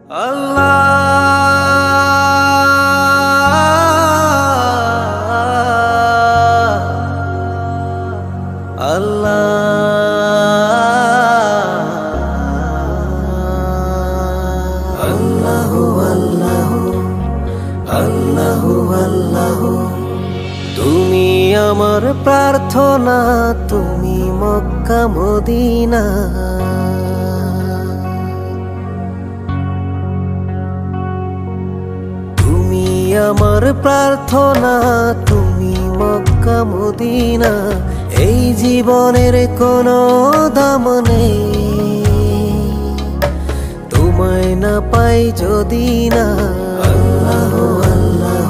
তুমি আমার প্রার্থনা, তুমি মক্কা মদিনা। তুমি আমার প্রার্থনা, তুমি মক্কা মদিনা। এই জীবনের কোনো দাম নেই তোমায় না পাই যদি না। আল্লাহ আল্লাহ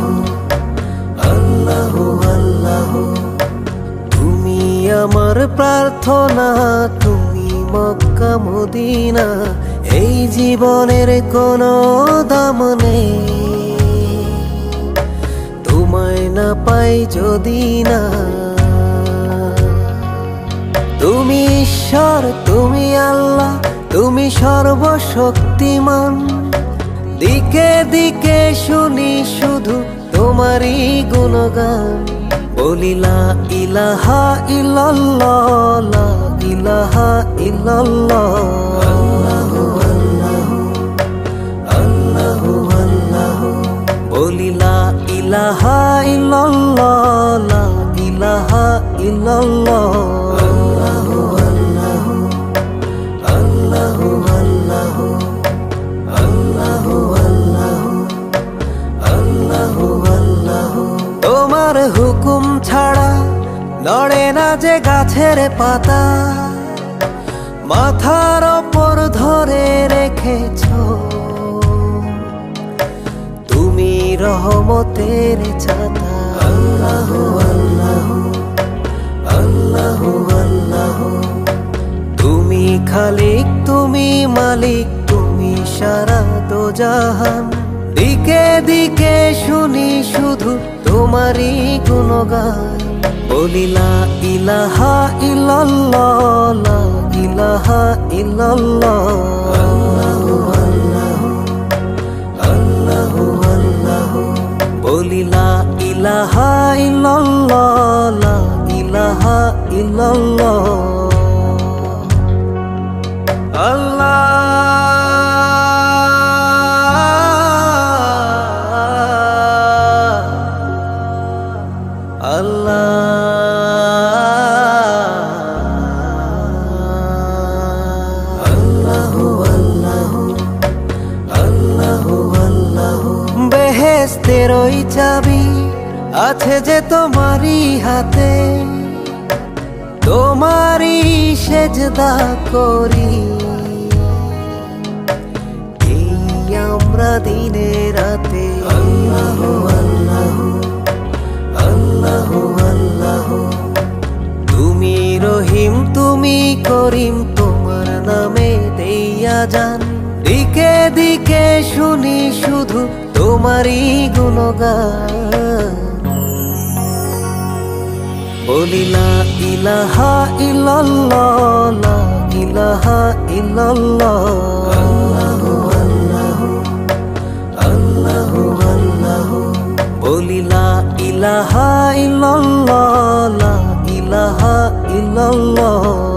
আল্লাহ আল্লাহ, তুমি আমার প্রার্থনা, তুমি মক্কা মদিনা। এই জীবনের কোনো দাম নেই তোমায় না পাই যদি না। তুমি ঈশ্বর, তুমি আল্লাহ, তুমি সর্বশক্তিমান। দিকে দিকে শুনি শুধু তোমারই গুণগান। বলি লা ইলাহা ইল্লাল্লাহ, লা ইলাহা ইল্লাল্লাহ। আল্লাহু আল্লাহু আল্লাহু আল্লাহ, বলি লা ইলাহা ইল্লাল্লাহ, লা ইলাহা ইল্লাল্লাহ। আল্লাহু আল্লাহু আল্লাহু আল্লাহু আল্লাহু আল্লাহু আল্লাহু আল্লাহু। তোমার হুকুম ছাড়া নড়ে না যে গাছের পাতা। মাথার ওপর ধরে রেখেছ তুমি রহমতের ছাতা। আল্লাহু আল্লাহু আল্লাহু আল্লাহু, তুমি খালিক, তুমি মালিক, তুমি সারা দোজাহান। দিকে দিকে শুনি শুধু তোমারই গুণগান। বলি লা ইলাহা ইল্লাল্লাহ, লা ইলাহা ইল্লাল্লাহ। আল্লাহু আল্লাহু আল্লাহু আল্লাহু, বলি লা ইলাহা ইল্লাল্লাহ, লা ইলাহা ইল্লাল্লাহ। আল্লাহ আল্লাহু আল্লাহু আল্লাহু আল্লাহু। বেহেশতের ওই চাবি আছে যে তোমারই হাতে। তোমারই সেজদা করি এই আমরা দিনে রাতে। আল্লাহু আল্লাহু আল্লাহু আল্লাহু, তুমি রহিম, তুমি করিম, তোমার নামে দেইয়া যান। দিকে দিকে শুনি শুধু তোমারই গুণগান। বলি লা ইলাহা ইল্লাল্লাহ, লা ইলাহা ইল্লাল্লাহ। আল্লাহু আল্লাহু আল্লাহু আল্লাহু, বলি লা ইলাহা ইল্লাল্লাহ, লা ইলাহা ইল্লাল্লাহ।